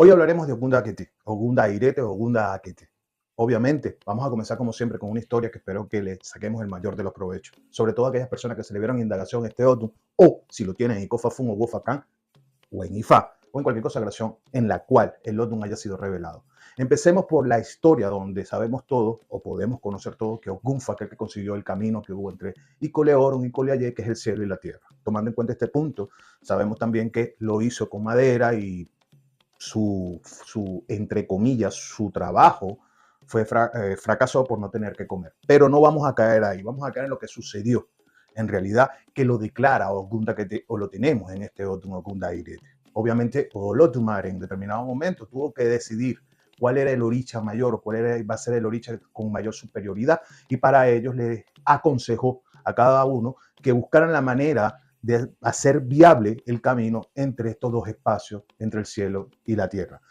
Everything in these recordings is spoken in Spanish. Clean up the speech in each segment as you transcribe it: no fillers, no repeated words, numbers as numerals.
Hoy hablaremos de Ogunda Akete, Ogunda Airete o Ogunda Akete. Obviamente, vamos a comenzar como siempre con una historia que espero que le saquemos el mayor de los provechos. Sobre todo a aquellas personas que se le vieron indagación este Otum, o si lo tienen en Icofafun o Wofacán, o en Ifá, o en cualquier consagración en la cual el Otum haya sido revelado. Empecemos por la historia donde sabemos todo, o podemos conocer todo, que Ogun fue aquel que consiguió el camino que hubo entre Icoleorum y Coleaye, que es el cielo y la tierra. Tomando en cuenta este punto, sabemos también que lo hizo con madera y entre comillas, su trabajo fracasó por no tener que comer. Pero no vamos a caer ahí, vamos a caer en lo que sucedió. En realidad, que lo declara Ogunda Akete, o lo tenemos en este Otum Ogunda Airete. Obviamente, Olotumare en determinado momento tuvo que decidir cuál era el oricha mayor o cuál va a ser el oricha con mayor superioridad, y para ellos les aconsejó a cada uno que buscaran la manera de hacer viable el camino entre estos dos espacios, entre el cielo y la tierra.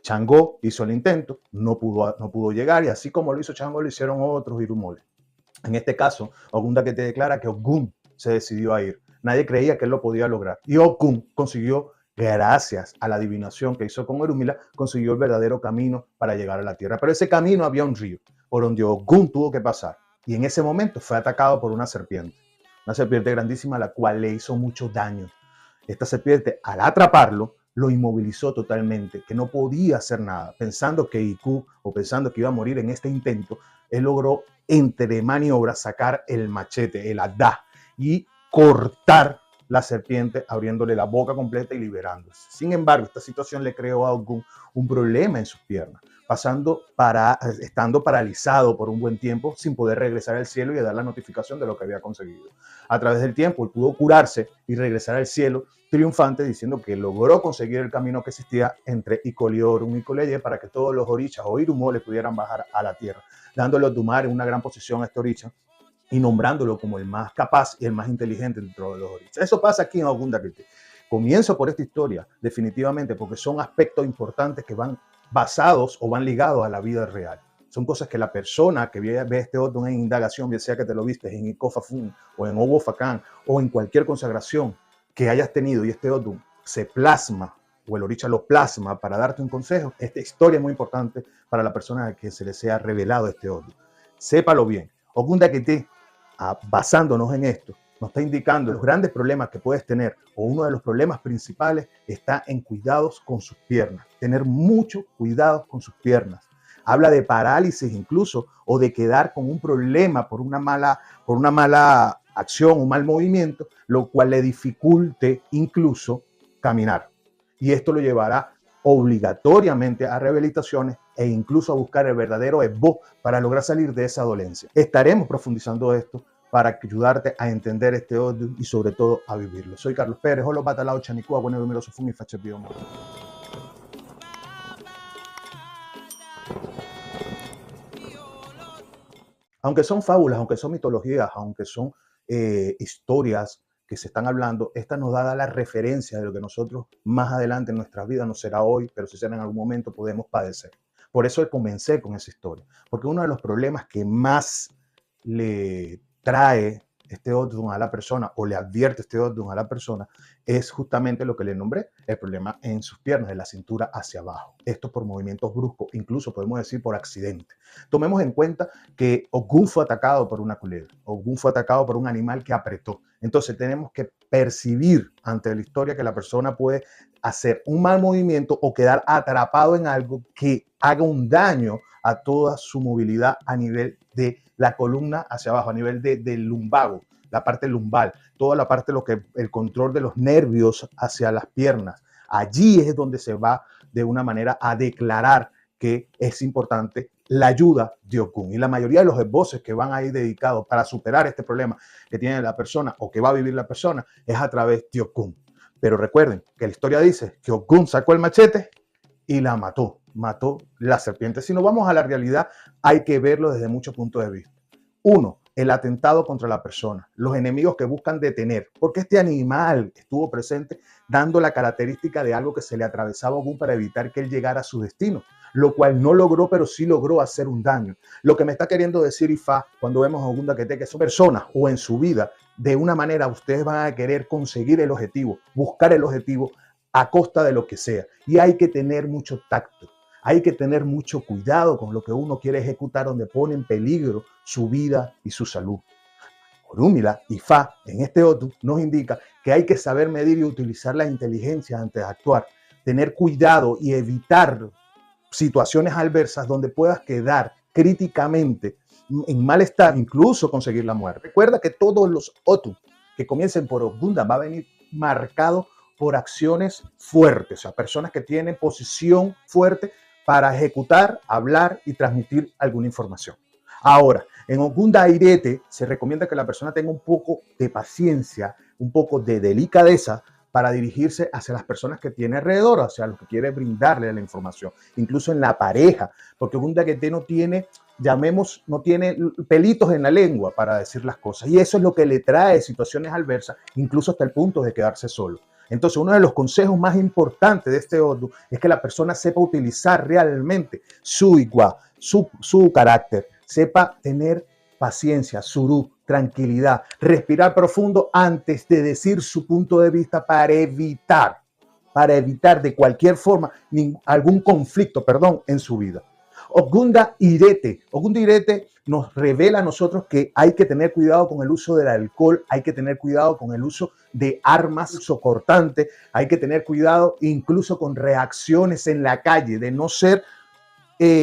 Changó hizo el intento, no pudo llegar, y así como lo hizo Changó, lo hicieron otros irumoles. En este caso, Ogunda Akete declara que Ogun se decidió a ir. Nadie creía que él lo podía lograr. Y Ogun consiguió, gracias a la adivinación que hizo con Orunmila, consiguió el verdadero camino para llegar a la tierra. Pero ese camino había un río por donde Ogun tuvo que pasar. Y en ese momento fue atacado por una serpiente grandísima, la cual le hizo mucho daño. Esta serpiente, al atraparlo, lo inmovilizó totalmente, que no podía hacer nada. Pensando que Iku, o pensando que iba a morir en este intento, él logró, entre maniobras, sacar el machete, el adá, y cortar la serpiente, abriéndole la boca completa y liberándose. Sin embargo, esta situación le creó a Ogun un problema en sus piernas, estando paralizado por un buen tiempo sin poder regresar al cielo y dar la notificación de lo que había conseguido. A través del tiempo, él pudo curarse y regresar al cielo triunfante, diciendo que logró conseguir el camino que existía entre Icoliorum y Coleaye para que todos los orichas o irumoles pudieran bajar a la tierra, dándole a Otumare una gran posición a este oricha y nombrándolo como el más capaz y el más inteligente dentro de los orichas. Eso pasa aquí en Ogunda Akete. Comienzo por esta historia, definitivamente, porque son aspectos importantes que van basados o van ligados a la vida real. Son cosas que la persona que ve este Otum en indagación, bien sea que te lo vistes en Icofafun o en Owofacán o en cualquier consagración que hayas tenido, y este Otum se plasma o el oricha lo plasma para darte un consejo, esta historia es muy importante para la persona a que se le sea revelado este Otum. Sépalo bien. Ogunda Akete, basándonos en esto, nos está indicando los grandes problemas que puedes tener, o uno de los problemas principales está en cuidados con sus piernas. Tener mucho cuidado con sus piernas. Habla de parálisis incluso, o de quedar con un problema por una mala acción, un mal movimiento, lo cual le dificulte incluso caminar. Y esto lo llevará obligatoriamente a rehabilitaciones e incluso a buscar el verdadero esbo para lograr salir de esa dolencia. Estaremos profundizando esto para ayudarte a entender este odio y sobre todo a vivirlo. Soy Carlos Pérez, Holo Batalao Chanicua, bueno, numeroso Fumi Fachepio. Aunque son fábulas, aunque son mitologías, aunque son historias que se están hablando, esta nos da la referencia de lo que nosotros más adelante en nuestra vida, no será hoy, pero si será en algún momento, podemos padecer. Por eso comencé con esa historia, porque uno de los problemas que más le trae este Otum a la persona, o le advierte este Otum a la persona, es justamente lo que le nombré, el problema en sus piernas, de la cintura hacia abajo. Esto por movimientos bruscos, incluso podemos decir por accidente. Tomemos en cuenta que Ogun fue atacado por una culebra, Ogun fue atacado por un animal que apretó. Entonces tenemos que percibir ante la historia que la persona puede hacer un mal movimiento o quedar atrapado en algo que haga un daño a toda su movilidad a nivel de la columna hacia abajo, a nivel del lumbago, la parte lumbal, toda la parte el control de los nervios hacia las piernas. Allí es donde se va de una manera a declarar que es importante la ayuda de Ogun. Y la mayoría de los esbozos que van ahí dedicados para superar este problema que tiene la persona o que va a vivir la persona es a través de Ogun. Pero recuerden que la historia dice que Ogun sacó el machete y la mató la serpiente. Si nos vamos a la realidad, hay que verlo desde muchos puntos de vista. Uno, el atentado contra la persona, los enemigos que buscan detener, porque este animal estuvo presente dando la característica de algo que se le atravesaba a Ogun para evitar que él llegara a su destino, lo cual no logró, pero sí logró hacer un daño. Lo que me está queriendo decir Ifá cuando vemos a Ogunda Akete, que son personas o en su vida, de una manera ustedes van a querer conseguir el objetivo, buscar el objetivo, a costa de lo que sea. Y hay que tener mucho tacto, hay que tener mucho cuidado con lo que uno quiere ejecutar, donde pone en peligro su vida y su salud. Orúmila y Fa en este Odu nos indica que hay que saber medir y utilizar la inteligencia antes de actuar, tener cuidado y evitar situaciones adversas donde puedas quedar críticamente en malestar, incluso conseguir la muerte. Recuerda que todos los Otu que comiencen por Ogunda va a venir marcado por acciones fuertes, o sea, personas que tienen posición fuerte para ejecutar, hablar y transmitir alguna información. Ahora, en Ogunda Irete se recomienda que la persona tenga un poco de paciencia, un poco de delicadeza para dirigirse hacia las personas que tiene alrededor, hacia los que quiere brindarle la información, incluso en la pareja, porque Ogunda Irete no tiene, no tiene pelitos en la lengua para decir las cosas, y eso es lo que le trae situaciones adversas, incluso hasta el punto de quedarse solo. Entonces, uno de los consejos más importantes de este Odu es que la persona sepa utilizar realmente su igua, su carácter, sepa tener paciencia, surú, tranquilidad, respirar profundo antes de decir su punto de vista para evitar de cualquier forma algún conflicto, en su vida. Ogunda Irete nos revela a nosotros que hay que tener cuidado con el uso del alcohol, hay que tener cuidado con el uso de armas socortantes, hay que tener cuidado incluso con reacciones en la calle, de no ser,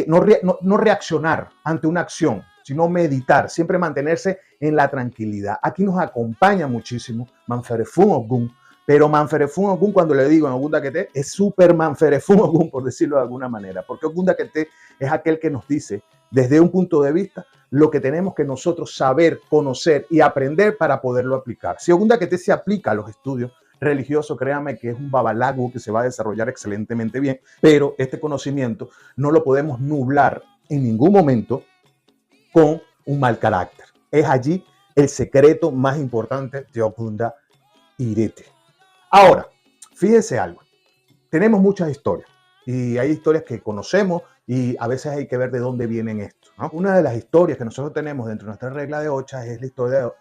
no reaccionar ante una acción, sino meditar, siempre mantenerse en la tranquilidad. Aquí nos acompaña muchísimo Manferefun Ogun, pero Manferefun Ogun, cuando le digo en Ogunda Kete, es super Manferefun Ogun, por decirlo de alguna manera, porque Ogunda Kete es aquel que nos dice, desde un punto de vista, lo que tenemos que nosotros saber, conocer y aprender para poderlo aplicar. Si Ogunda Kete se aplica a los estudios religiosos, créame que es un babalago que se va a desarrollar excelentemente bien, pero este conocimiento no lo podemos nublar en ningún momento con un mal carácter. Es allí el secreto más importante de Ogunda Irete. Ahora, fíjense algo. Tenemos muchas historias y hay historias que conocemos y a veces hay que ver de dónde vienen estos, ¿no? Una de las historias que nosotros tenemos dentro de nuestra regla de Ocha es la historia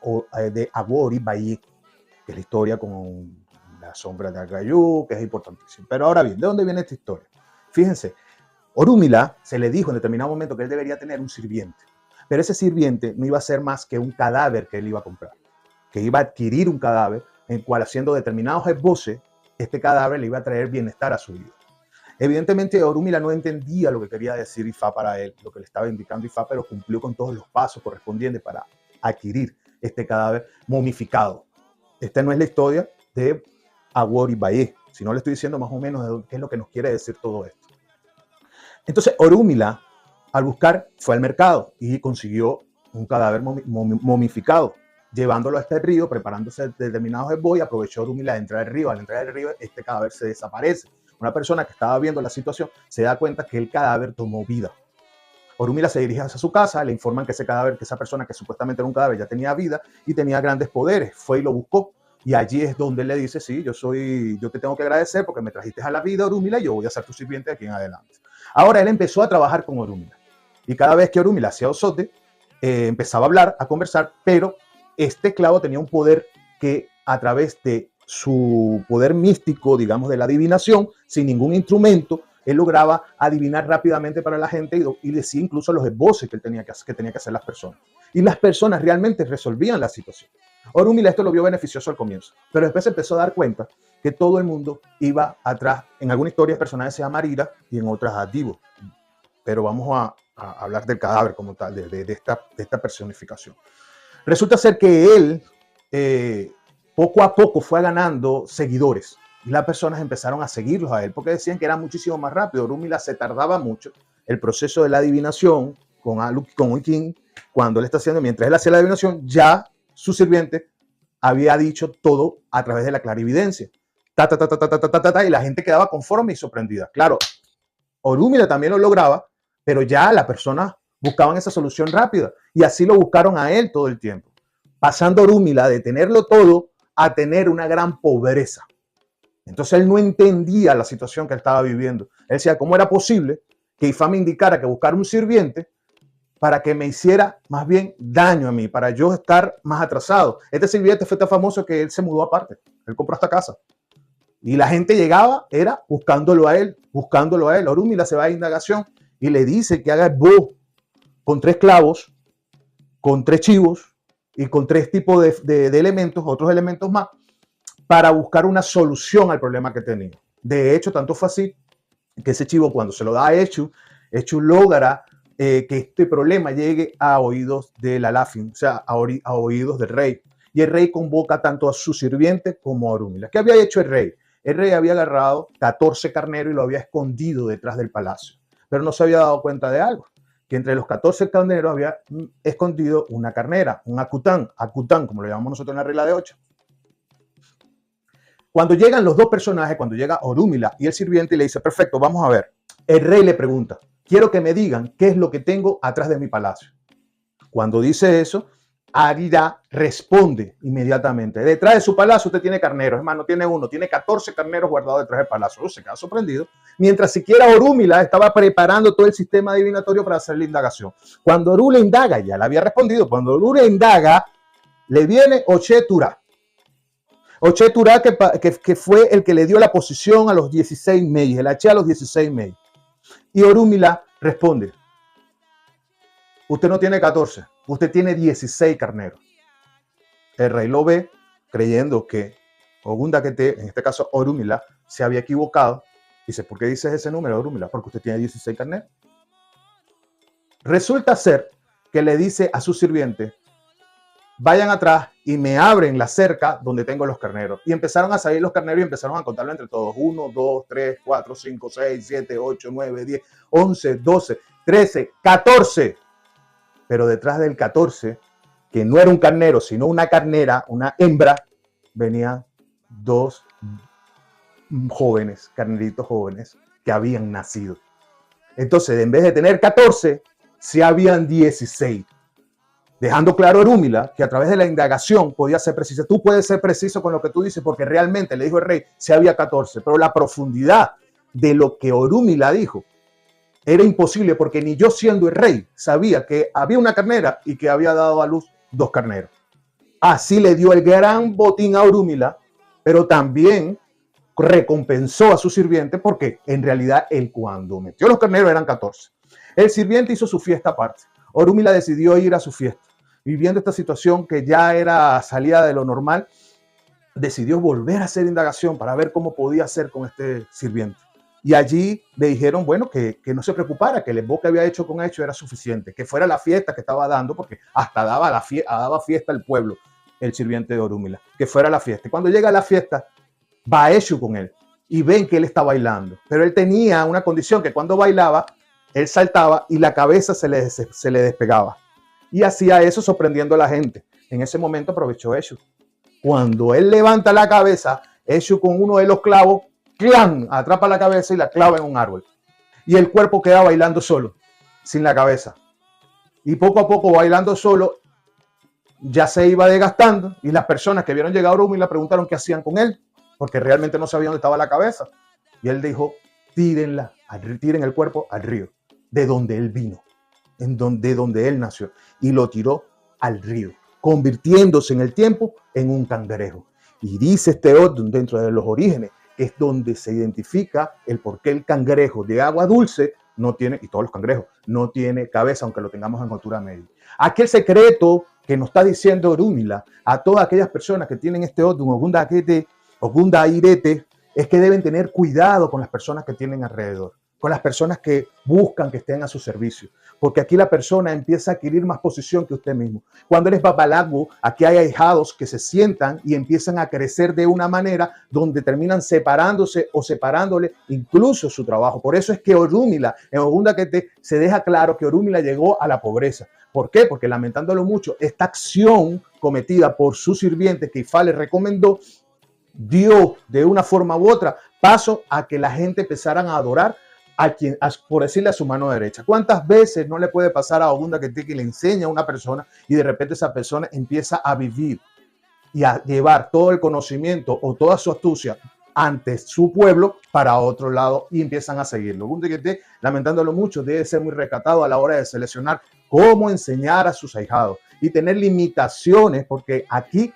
de Agori Bayi, que es la historia con la sombra de Agayú, que es importantísimo. Pero ahora bien, ¿de dónde viene esta historia? Fíjense, Orúmila se le dijo en determinado momento que él debería tener un sirviente, pero ese sirviente no iba a ser más que un cadáver que él iba a comprar, que iba a adquirir un cadáver en el cual, haciendo determinados esboces, este cadáver le iba a traer bienestar a su vida. Evidentemente, Orúmila no entendía lo que quería decir Ifá para él, lo que le estaba indicando Ifá, pero cumplió con todos los pasos correspondientes para adquirir este cadáver momificado. Esta no es la historia de Agori Baye, sino le estoy diciendo más o menos de qué es lo que nos quiere decir todo esto. Entonces, Orúmila, al buscar, fue al mercado y consiguió un cadáver momificado, llevándolo hasta el río, preparándose determinados esboces, aprovechó Orúmila de entrar al río. Al entrar al río, este cadáver se desaparece. Una persona que estaba viendo la situación se da cuenta que el cadáver tomó vida. Orúmila se dirige hacia su casa, le informan que ese cadáver, que esa persona que supuestamente era un cadáver ya tenía vida y tenía grandes poderes. Fue y lo buscó. Y allí es donde él le dice, sí, yo te tengo que agradecer porque me trajiste a la vida, Orúmila, y yo voy a ser tu sirviente de aquí en adelante. Ahora él empezó a trabajar con Orúmila. Y cada vez que Orúmila hacía osote, empezaba a hablar, a conversar, pero este esclavo tenía un poder que, a través de su poder místico, digamos, de la adivinación, sin ningún instrumento, él lograba adivinar rápidamente para la gente y decía incluso los esboces que tenía que hacer las personas. Y las personas realmente resolvían la situación. Orúmila esto lo vio beneficioso al comienzo, pero después se empezó a dar cuenta que todo el mundo iba atrás. En algunas historias personajes se llama Arira y en otras a Divo. Pero vamos a hablar del cadáver como tal, de esta personificación. Resulta ser que él poco a poco fue ganando seguidores y las personas empezaron a seguirlos a él porque decían que era muchísimo más rápido. Orúmila se tardaba mucho. El proceso de la adivinación con Oikin, cuando él está haciendo, mientras él hacía la adivinación, ya su sirviente había dicho todo a través de la clarividencia. Y la gente quedaba conforme y sorprendida. Claro, Orúmila también lo lograba, pero ya las personas buscaban esa solución rápida y así lo buscaron a él todo el tiempo, pasando Orúmila de tenerlo todo a tener una gran pobreza. Entonces él no entendía la situación que él estaba viviendo. Él decía, ¿cómo era posible que Ifá me indicara que buscar un sirviente para que me hiciera más bien daño a mí, para yo estar más atrasado? Este sirviente fue tan famoso que él se mudó aparte. Él compró esta casa. Y la gente llegaba, era buscándolo a él, buscándolo a él. Orúmila se va a indagación y le dice que haga el búho con 3 clavos, con 3 chivos y con 3 tipos de elementos, otros elementos más, para buscar una solución al problema que tenía. De hecho, tanto fue así que ese chivo, cuando se lo da a Eshu logra que este problema llegue a oídos del Alafin, o sea, a oídos del rey. Y el rey convoca tanto a su sirviente como a Orúmila. ¿Qué había hecho el rey? El rey había agarrado 14 carneros y lo había escondido detrás del palacio, pero no se había dado cuenta de algo, que entre los 14 carneros había escondido una carnera, un acután, como lo llamamos nosotros en la regla de 8. Cuando llegan los dos personajes, cuando llega Orúmila y el sirviente, y le dice, perfecto, vamos a ver. El rey le pregunta, quiero que me digan qué es lo que tengo atrás de mi palacio. Cuando dice eso, Arida responde inmediatamente. Detrás de su palacio usted tiene carneros, es más, no tiene uno, tiene 14 carneros guardados detrás del palacio. Se queda sorprendido. Mientras siquiera Orúmila estaba preparando todo el sistema divinatorio para hacer la indagación. Cuando Orú le indaga, ya le había respondido, cuando Orú le indaga, le viene Oche Turá. Oche Turá, que fue el que le dio la posición a los 16 meyes, el H a los 16 meyes. Y Orúmila responde, usted no tiene 14, usted tiene 16 carneros. El rey lo ve creyendo que Ogundakete, en este caso Orúmila, se había equivocado. Dice, ¿por qué dices ese número, Orúmila? Porque usted tiene 16 carneros. Resulta ser que le dice a su sirviente, vayan atrás y me abren la cerca donde tengo los carneros. Y empezaron a salir los carneros y empezaron a contarlo entre todos. 1, 2, 3, 4, 5, 6, 7, 8, 9, 10, 11, 12, 13, 14. Pero detrás del 14, que no era un carnero, sino una carnera, una hembra, venían 2 jóvenes, carneritos jóvenes, que habían nacido. Entonces, en vez de tener 14, se habían 16. Dejando claro a Orúmila que a través de la indagación podía ser precisa. Tú puedes ser preciso con lo que tú dices, porque realmente, le dijo el rey, se había 14. Pero la profundidad de lo que Orúmila dijo era imposible, porque ni yo, siendo el rey, sabía que había una carnera y que había dado a luz 2 carneros. Así le dio el gran botín a Orúmila, pero también recompensó a su sirviente, porque en realidad él, cuando metió los carneros, eran 14. El sirviente hizo su fiesta aparte. Orúmila decidió ir a su fiesta. Viviendo esta situación que ya era salida de lo normal, decidió volver a hacer indagación para ver cómo podía hacer con este sirviente. Y allí le dijeron, bueno, que no se preocupara, que el embo que había hecho con hecho era suficiente, que fuera la fiesta que estaba dando, porque hasta daba fiesta al pueblo, el sirviente de Orúmila, que fuera la fiesta. Y cuando llega a la fiesta, va Eshu con él y ven que él está bailando. Pero él tenía una condición, que cuando bailaba, él saltaba y la cabeza se le despegaba. Y hacía eso sorprendiendo a la gente. En ese momento aprovechó Eshu. Cuando él levanta la cabeza, Eshu con uno de los clavos, ¡clan!, atrapa la cabeza y la clava en un árbol. Y el cuerpo queda bailando solo, sin la cabeza. Y poco a poco, bailando solo, ya se iba desgastando. Y las personas que vieron llegar a Orúmila le preguntaron qué hacían con él, porque realmente no sabían dónde estaba la cabeza. Y él dijo, tiren el cuerpo al río, de donde él vino, de donde él nació. Y lo tiró al río, convirtiéndose en el tiempo en un cangrejo. Y dice este Odun, dentro de los orígenes, que es donde se identifica el por qué el cangrejo de agua dulce no tiene, y todos los cangrejos, no tiene cabeza, aunque lo tengamos en altura media. Aquel secreto que nos está diciendo Orúmila a todas aquellas personas que tienen este Odun, Ogunda Irete, es que deben tener cuidado con las personas que tienen alrededor, con las personas que buscan que estén a su servicio, porque aquí la persona empieza a adquirir más posición que usted mismo. Cuando eres babalagu, aquí hay ahijados que se sientan y empiezan a crecer de una manera donde terminan separándose o separándole incluso su trabajo. Por eso es que Orúmila, en Ogundakete, se deja claro que Orúmila llegó a la pobreza. ¿Por qué? Porque, lamentándolo mucho, esta acción cometida por su sirviente que Ifá le recomendó, dio de una forma u otra paso a que la gente empezaran a adorar por decirle, a su mano derecha. ¿Cuántas veces no le puede pasar a Ogundakete que le enseña a una persona y de repente esa persona empieza a vivir y a llevar todo el conocimiento o toda su astucia ante su pueblo para otro lado y empiezan a seguirlo? Ogundakete, lamentándolo mucho, debe ser muy rescatado a la hora de seleccionar cómo enseñar a sus ahijados y tener limitaciones, porque aquí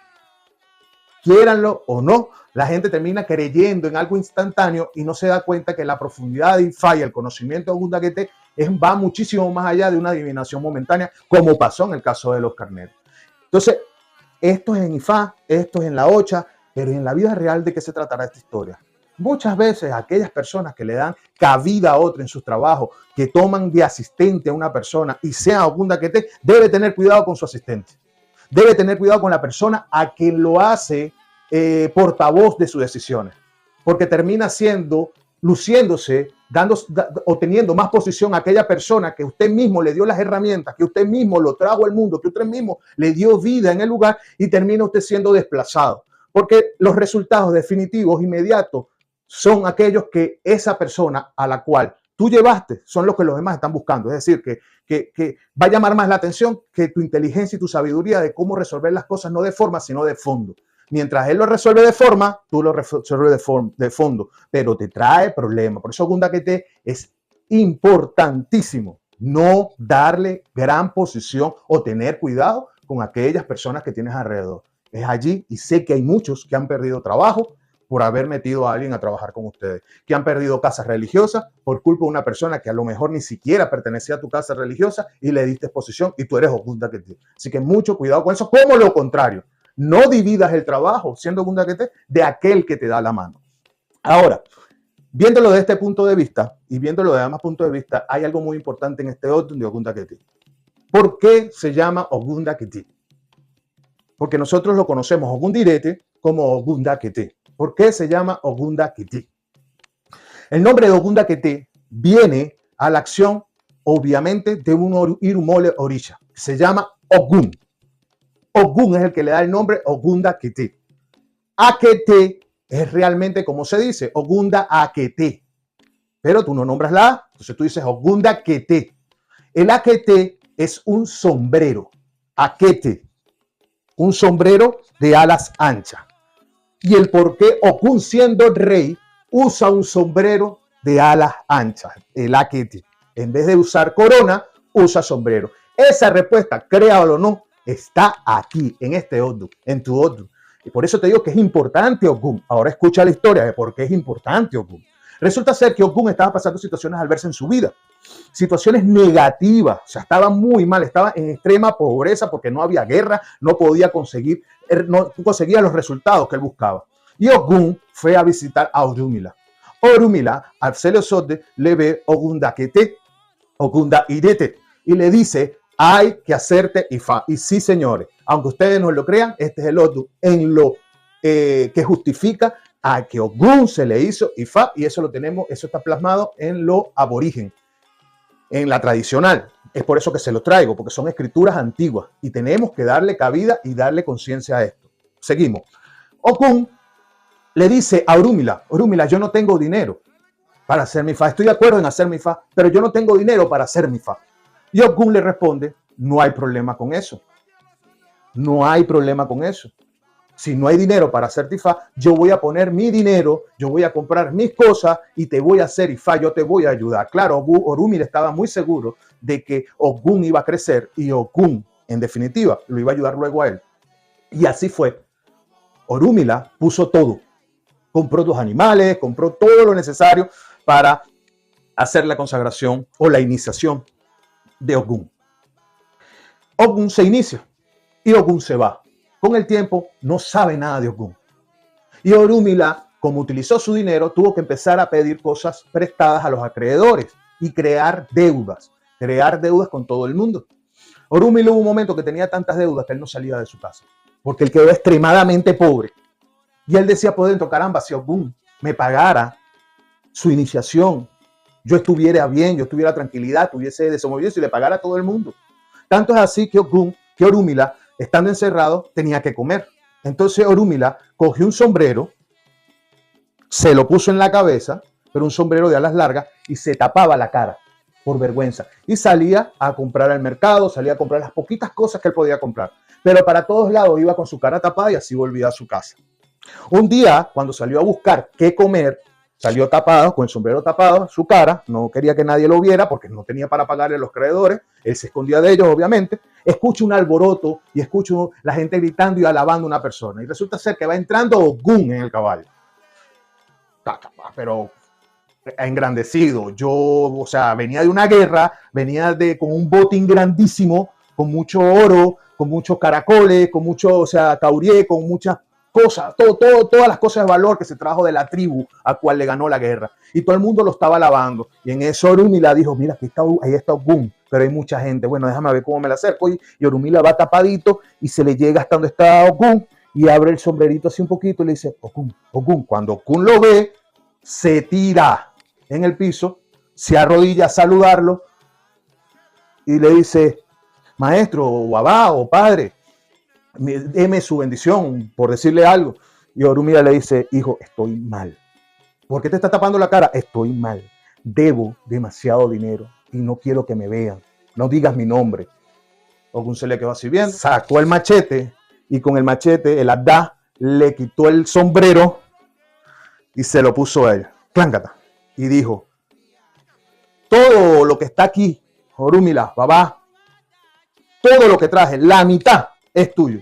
Quiéranlo o no, la gente termina creyendo en algo instantáneo y no se da cuenta que la profundidad de Ifá y el conocimiento de Ogún Daqueté va muchísimo más allá de una adivinación momentánea, como pasó en el caso de los carneros. Entonces, esto es en Ifá, esto es en la Ocha, pero en la vida real, ¿de qué se tratará esta historia? Muchas veces aquellas personas que le dan cabida a otra en sus trabajos, que toman de asistente a una persona y sea Ogún Daqueté, debe tener cuidado con su asistente. Debe tener cuidado con la persona a quien lo hace portavoz de sus decisiones, porque termina luciéndose, o teniendo más posición a aquella persona que usted mismo le dio las herramientas, que usted mismo lo trajo al mundo, que usted mismo le dio vida en el lugar y termina usted siendo desplazado, porque los resultados definitivos, inmediatos, son aquellos que esa persona a la cual tú llevaste son los que los demás están buscando. Es decir, que va a llamar más la atención que tu inteligencia y tu sabiduría de cómo resolver las cosas, no de forma, sino de fondo. Mientras él lo resuelve de forma, tú lo resuelves de fondo, pero te trae problemas. Por eso Ogún Daqueté es importantísimo no darle gran posición o tener cuidado con aquellas personas que tienes alrededor. Es allí, y sé que hay muchos que han perdido trabajo por haber metido a alguien a trabajar con ustedes, que han perdido casas religiosas por culpa de una persona que a lo mejor ni siquiera pertenecía a tu casa religiosa y le diste exposición y tú eres Ogún Daqueté. Así que mucho cuidado con eso, como lo contrario. No dividas el trabajo, siendo Ogún Daqueté, de aquel que te da la mano. Ahora, viéndolo de este punto de vista y viéndolo de ambos puntos de vista, hay algo muy importante en este Odun de Ogún Daqueté. ¿Por qué se llama Ogún Daqueté? Porque nosotros lo conocemos Ogún Direte como Ogún Daqueté. ¿Por qué se llama Ogún Daqueté? El nombre de Ogún Daqueté viene a la acción, obviamente, de un Irumole Orisha. Se llama Ogún. Ogún es el que le da el nombre Ogún Daqueté. Aqueté es realmente como se dice, Ogún Daqueté. Pero tú no nombras la A, entonces tú dices Ogún Daqueté. El aqueté es un sombrero. Aquete. Un sombrero de alas anchas. Y el por qué Ogún, siendo rey, usa un sombrero de alas anchas, el aquete. En vez de usar corona, usa sombrero. Esa respuesta, créalo o no, está aquí, en este Odun, en tu Odun. Y por eso te digo que es importante Ogún. Ahora escucha la historia de por qué es importante Ogún. Resulta ser que Ogún estaba pasando situaciones adversas en su vida. Situaciones negativas, o sea, estaba muy mal, estaba en extrema pobreza porque no había guerra, no conseguía los resultados que él buscaba. Y Ogún fue a visitar a Orúmila. Orúmila, al Celosode, le ve Ogún Daqueté, Ogún Dairete, y le dice, hay que hacerte Ifá. Y sí, señores, aunque ustedes no lo crean, este es el Odun en lo que justifica a que Ogún se le hizo Ifá, y eso lo tenemos, eso está plasmado en lo aborigen, en la tradicional. Es por eso que se lo traigo, porque son escrituras antiguas y tenemos que darle cabida y darle conciencia a esto. Seguimos. Ogún le dice a Orúmila, Orúmila, yo no tengo dinero para hacer mi Ifá. Estoy de acuerdo en hacer mi Ifá, pero yo no tengo dinero para hacer mi Ifá. Y Ogún le responde, no hay problema con eso. No hay problema con eso. Si no hay dinero para hacer Ifá, yo voy a poner mi dinero, yo voy a comprar mis cosas y te voy a hacer Ifá, yo te voy a ayudar. Claro, Orúmila estaba muy seguro de que Ogún iba a crecer y Ogún, en definitiva, lo iba a ayudar luego a él. Y así fue. Orúmila puso todo. Compró los animales, compró todo lo necesario para hacer la consagración o la iniciación de Ogún. Ogún se inicia y Ogún se va. Con el tiempo no sabe nada de Ogún. Y Orúmila, como utilizó su dinero, tuvo que empezar a pedir cosas prestadas a los acreedores y crear deudas con todo el mundo. Orúmila hubo un momento que tenía tantas deudas que él no salía de su casa, porque él quedó extremadamente pobre. Y él decía por dentro, caramba, si Ogún me pagara su iniciación, yo estuviera bien, yo estuviera tranquilidad, tuviese desenvolvimiento y le pagara a todo el mundo. Tanto es así que Orúmila, estando encerrado, tenía que comer. Entonces Orúmila cogió un sombrero, se lo puso en la cabeza, pero un sombrero de alas largas, y se tapaba la cara por vergüenza. Y salía a comprar al mercado, salía a comprar las poquitas cosas que él podía comprar. Pero para todos lados iba con su cara tapada y así volvía a su casa. Un día, cuando salió a buscar qué comer, salió tapado, con el sombrero tapado, su cara, no quería que nadie lo viera porque no tenía para pagarle a los creedores, él se escondía de ellos, obviamente. Escucha un alboroto y escucho la gente gritando y alabando a una persona. Y resulta ser que va entrando Ogún en el caballo. Pero engrandecido. Yo, o sea, venía de una guerra, venía con un botín grandísimo, con mucho oro, con muchos caracoles, con mucho, o sea, caurié, con muchas cosas, todas las cosas de valor que se trajo de la tribu a cual le ganó la guerra. Y todo el mundo lo estaba alabando. Y en eso Orúmila dijo, mira, aquí está, ahí está Ogún, pero hay mucha gente. Bueno, déjame ver cómo me la acerco. Y Orúmila va tapadito y se le llega hasta donde está Ogún y abre el sombrerito así un poquito y le dice, Ogún, Ogún. Cuando Ogún lo ve, se tira en el piso, se arrodilla a saludarlo y le dice, maestro, o babá, o padre, deme su bendición, por decirle algo. Y Orúmila le dice, hijo, estoy mal. ¿Por qué te está tapando la cara? Estoy mal. Debo demasiado dinero y no quiero que me vean. No digas mi nombre. Ogún se le quedó así bien, sacó el machete y con el machete, el Adá, le quitó el sombrero y se lo puso a él. Cláncata. Y dijo, todo lo que está aquí, Orúmila, babá, todo lo que traje, la mitad es tuyo,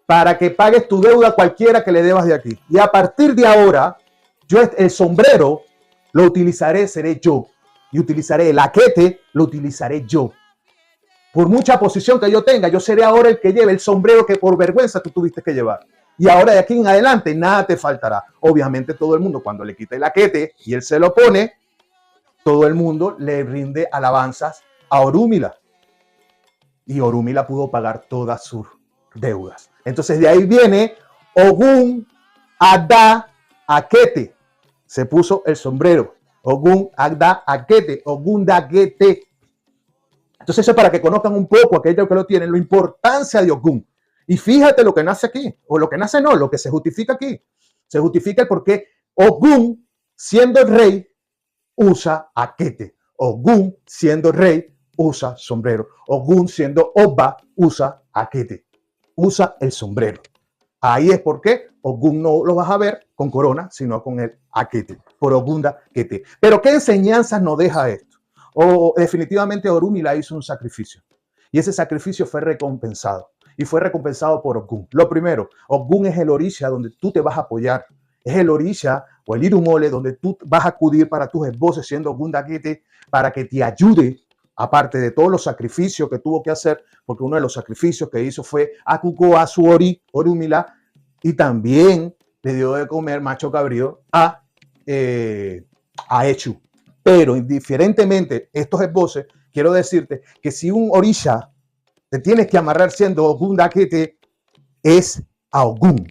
para que pagues tu deuda cualquiera que le debas de aquí. Y a partir de ahora, yo el sombrero lo utilizaré, seré yo. Y utilizaré el aquete, lo utilizaré yo. Por mucha posición que yo tenga, yo seré ahora el que lleve el sombrero que por vergüenza tú tuviste que llevar. Y ahora de aquí en adelante nada te faltará. Obviamente todo el mundo cuando le quita el aquete y él se lo pone, todo el mundo le rinde alabanzas a Orúmila. Y Orúmila pudo pagar todas sus deudas. Entonces de ahí viene Ogún Adá Aquete. Se puso el sombrero. Ogún Adá Aquete. Ogún Daquete. Entonces eso es para que conozcan un poco aquellos que lo tienen, la importancia de Ogún. Y fíjate lo que nace aquí, o lo que nace no, lo que se justifica aquí. Se justifica el por qué Ogún, siendo el rey, usa aquete. Ogún, siendo rey, usa sombrero. Ogún, siendo Oba, usa aquete. Usa el sombrero. Ahí es porque Ogún no lo vas a ver con corona, sino con el aquete. Por Ogún Daquete. Pero ¿qué enseñanzas nos deja esto? Definitivamente Orúmila hizo un sacrificio. Y ese sacrificio fue recompensado. Y fue recompensado por Ogún. Lo primero, Ogún es el orisha donde tú te vas a apoyar. Es el orisha o el irumole donde tú vas a acudir para tus esposos siendo Ogún Daquete para que te ayude, aparte de todos los sacrificios que tuvo que hacer, porque uno de los sacrificios que hizo fue acucó a su Orúmila y también le dio de comer macho cabrío a Echu. Pero indiferentemente estos esposos, quiero decirte que si un orisha te tienes que amarrar siendo Ogún Daquete, es a Ogún.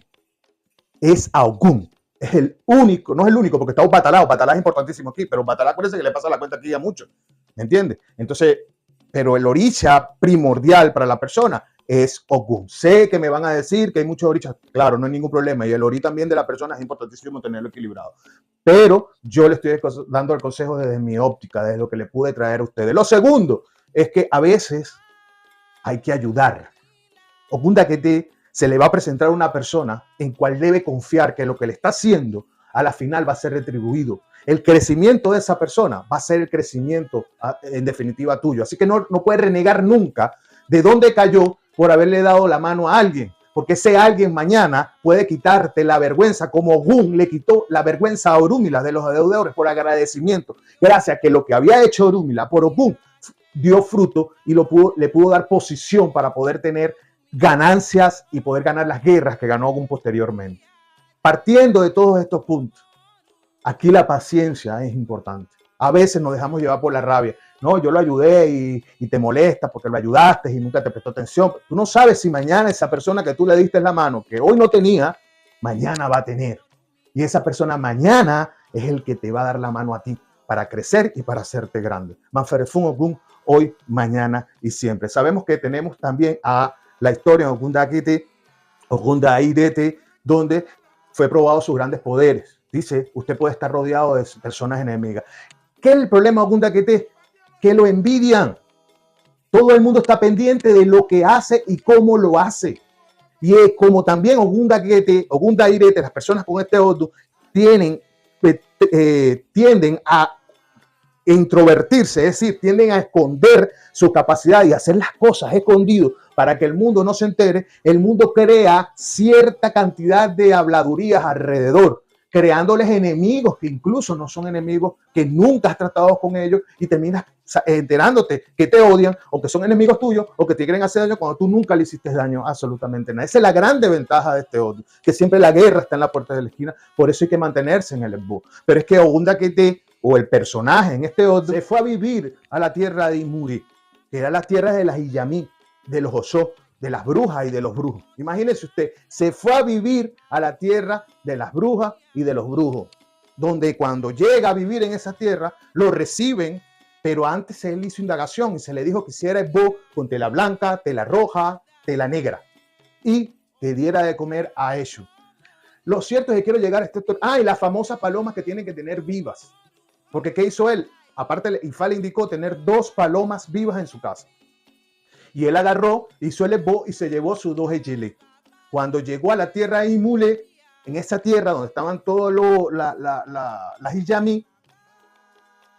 Es a Ogún. Es el único, no es el único, porque está Batalá. Batalá es importantísimo aquí, pero Batalá acuérdense que le pasa la cuenta aquí a muchos. ¿Me entiendes? Entonces, pero el orisha primordial para la persona es Ogún. Sé que me van a decir que hay muchos orishas. Claro, no hay ningún problema. Y el orí también de la persona es importantísimo tenerlo equilibrado. Pero yo le estoy dando el consejo desde mi óptica, desde lo que le pude traer a ustedes. Lo segundo es que a veces hay que ayudar. Ogún Daquete se le va a presentar a una persona en cual debe confiar que lo que le está haciendo a la final va a ser retribuido. El crecimiento de esa persona va a ser el crecimiento en definitiva tuyo. Así que no puedes renegar nunca de dónde cayó por haberle dado la mano a alguien. Porque ese alguien mañana puede quitarte la vergüenza, como Ogún le quitó la vergüenza a Orúmila de los deudores por agradecimiento. Gracias a que lo que había hecho Orúmila por Ogún dio fruto y le pudo dar posición para poder tener ganancias y poder ganar las guerras que ganó Ogún posteriormente. Partiendo de todos estos puntos, aquí la paciencia es importante. A veces nos dejamos llevar por la rabia. No, yo lo ayudé y te molesta porque lo ayudaste y nunca te prestó atención. Tú no sabes si mañana esa persona que tú le diste la mano, que hoy no tenía, mañana va a tener. Y esa persona mañana es el que te va a dar la mano a ti para crecer y para hacerte grande. Manferefun Ogún, hoy, mañana y siempre. Sabemos que tenemos también a la historia de Ogún Daquete, Ogún Dairete, donde fue probado sus grandes poderes. Dice, usted puede estar rodeado de personas enemigas. ¿Qué es el problema de Ogún Daquete? Que lo envidian. Todo el mundo está pendiente de lo que hace y cómo lo hace. Y es como también Ogún Daquete, Ogún Dairete, las personas con este odu tienen tienden a introvertirse, es decir, tienden a esconder su capacidad y hacer las cosas escondido para que el mundo no se entere, el mundo crea cierta cantidad de habladurías alrededor, creándoles enemigos que incluso no son enemigos, que nunca has tratado con ellos y terminas enterándote que te odian o que son enemigos tuyos o que te quieren hacer daño cuando tú nunca le hiciste daño a absolutamente nada. Esa es la grande ventaja de este odio, que siempre la guerra está en la puerta de la esquina, por eso hay que mantenerse en el esbo. Pero es que Ogundaquete, o el personaje en este odio, se fue a vivir a la tierra de Imuri, que era la tierra de las Iyamí, de los Osó, de las brujas y de los brujos. Imagínese usted, se fue a vivir a la tierra de las brujas y de los brujos, donde cuando llega a vivir en esa tierra, lo reciben, pero antes él hizo indagación y se le dijo que hiciera esbo con tela blanca, tela roja, tela negra, y que diera de comer a ellos. Lo cierto es que quiero llegar a este... y las famosas palomas que tienen que tener vivas. Porque ¿qué hizo él? Aparte, Ifá le indicó tener 2 palomas vivas en su casa. Y él agarró, hizo el esbo y se llevó sus 2 ejele. Cuando llegó a la tierra de Imule, en esa tierra donde estaban todos las Iyamí,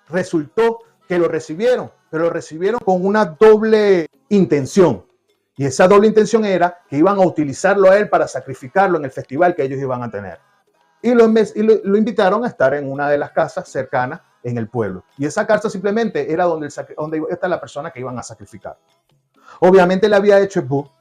resultó que lo recibieron, pero lo recibieron con una doble intención. Y esa doble intención era que iban a utilizarlo a él para sacrificarlo en el festival que ellos iban a tener. Y lo invitaron a estar en una de las casas cercanas en el pueblo. Y esa casa simplemente era donde está la persona que iban a sacrificar. Obviamente le había hecho esbo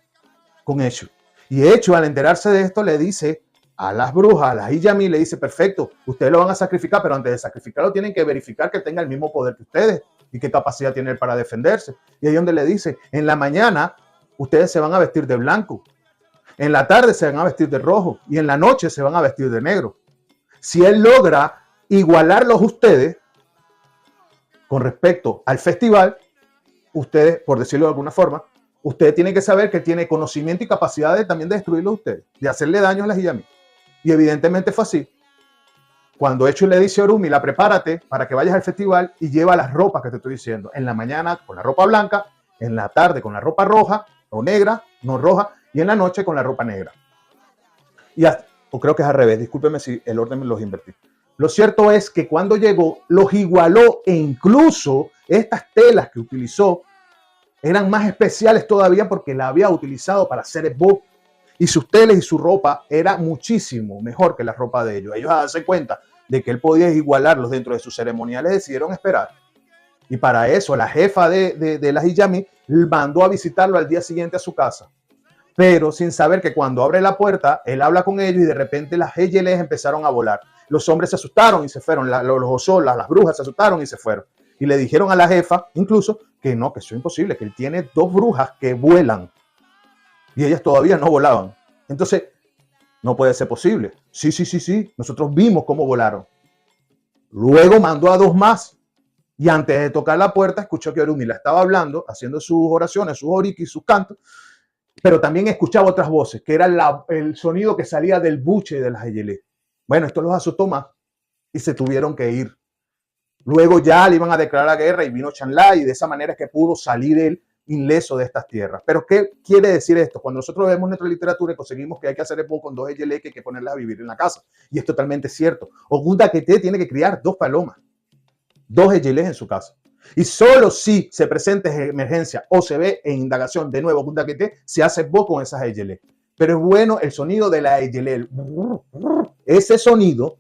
con Eshu. Y Eshu, al enterarse de esto, le dice a las brujas, a las Iyamí, le dice, perfecto, ustedes lo van a sacrificar, pero antes de sacrificarlo tienen que verificar que tenga el mismo poder que ustedes y qué capacidad tiene él para defenderse. Y ahí es donde le dice, en la mañana ustedes se van a vestir de blanco. En la tarde se van a vestir de rojo y en la noche se van a vestir de negro. Si él logra igualarlos ustedes con respecto al festival, ustedes, por decirlo de alguna forma, ustedes tienen que saber que tiene conocimiento y capacidad también de destruirlos ustedes, de hacerle daño a las Iyamí. Y evidentemente fue así. Cuando Eshu le dice a Orumila, prepárate para que vayas al festival y lleva las ropas que te estoy diciendo. En la mañana con la ropa blanca, en la tarde con la ropa roja o negra, no roja, y en la noche con la ropa negra. O creo que es al revés, discúlpeme si el orden me los invertí. Lo cierto es que cuando llegó, los igualó e incluso estas telas que utilizó eran más especiales todavía porque la había utilizado para hacer esbo. Y sus telas y su ropa era muchísimo mejor que la ropa de ellos. Ellos, a darse cuenta de que él podía igualarlos dentro de sus ceremoniales, decidieron esperar. Y para eso la jefa de las Iyamí mandó a visitarlo al día siguiente a su casa. Pero sin saber que cuando abre la puerta, él habla con ellos y de repente las eyeles empezaron a volar. Los hombres se asustaron y se fueron. Los Osó, las brujas se asustaron y se fueron. Y le dijeron a la jefa, incluso, que no, que eso es imposible, que él tiene 2 brujas que vuelan. Y ellas todavía no volaban. Entonces, no puede ser posible. Sí. Nosotros vimos cómo volaron. Luego mandó a 2 más. Y antes de tocar la puerta, escuchó que Orumila estaba hablando, haciendo sus oraciones, sus oriki, sus cantos. Pero también escuchaba otras voces, que era el sonido que salía del buche de las Eyelé. Bueno, esto los asustó más y se tuvieron que ir. Luego ya le iban a declarar la guerra y vino Chanla y de esa manera es que pudo salir él ileso de estas tierras. Pero ¿qué quiere decir esto? Cuando nosotros vemos nuestra literatura y conseguimos que hay que hacer esbo con 2 Eyelé que hay que ponerlas a vivir en la casa. Y es totalmente cierto. Ogundaquete tiene que criar 2 palomas, 2 Eyelés en su casa. Y solo si se presenta emergencia o se ve en indagación de nuevo Ogundaquete, se hace esbo con esas Eyelé. Pero es bueno el sonido de la Eyelé. Ese sonido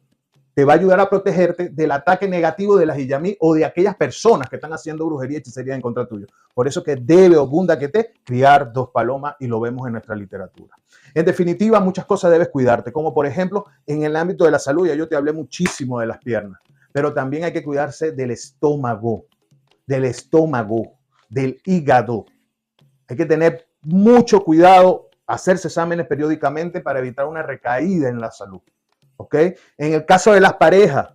te va a ayudar a protegerte del ataque negativo de las Iyamí o de aquellas personas que están haciendo brujería y hechicería en contra tuyo. Por eso que debe Ogundaquete criar 2 palomas y lo vemos en nuestra literatura. En definitiva, muchas cosas debes cuidarte, como por ejemplo en el ámbito de la salud. Ya yo te hablé muchísimo de las piernas, pero también hay que cuidarse del estómago, del hígado. Hay que tener mucho cuidado, hacerse exámenes periódicamente para evitar una recaída en la salud. ¿Ok? En el caso de las parejas,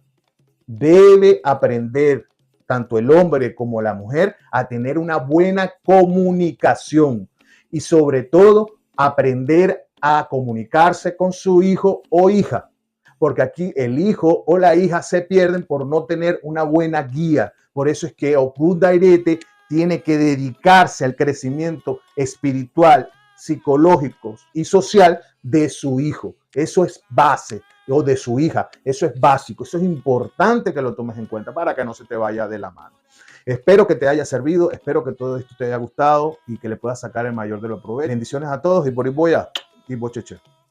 debe aprender tanto el hombre como la mujer a tener una buena comunicación y sobre todo aprender a comunicarse con su hijo o hija, porque aquí el hijo o la hija se pierden por no tener una buena guía. Por eso es que Ogundaquete tiene que dedicarse al crecimiento espiritual, psicológico y social de su hijo. Eso es base. o de su hija. Eso es básico, eso es importante que lo tomes en cuenta para que no se te vaya de la mano. Espero que te haya servido, espero que todo esto te haya gustado y que le puedas sacar el mayor de los provechos. Bendiciones a todos y por ahí voy a y bocheche.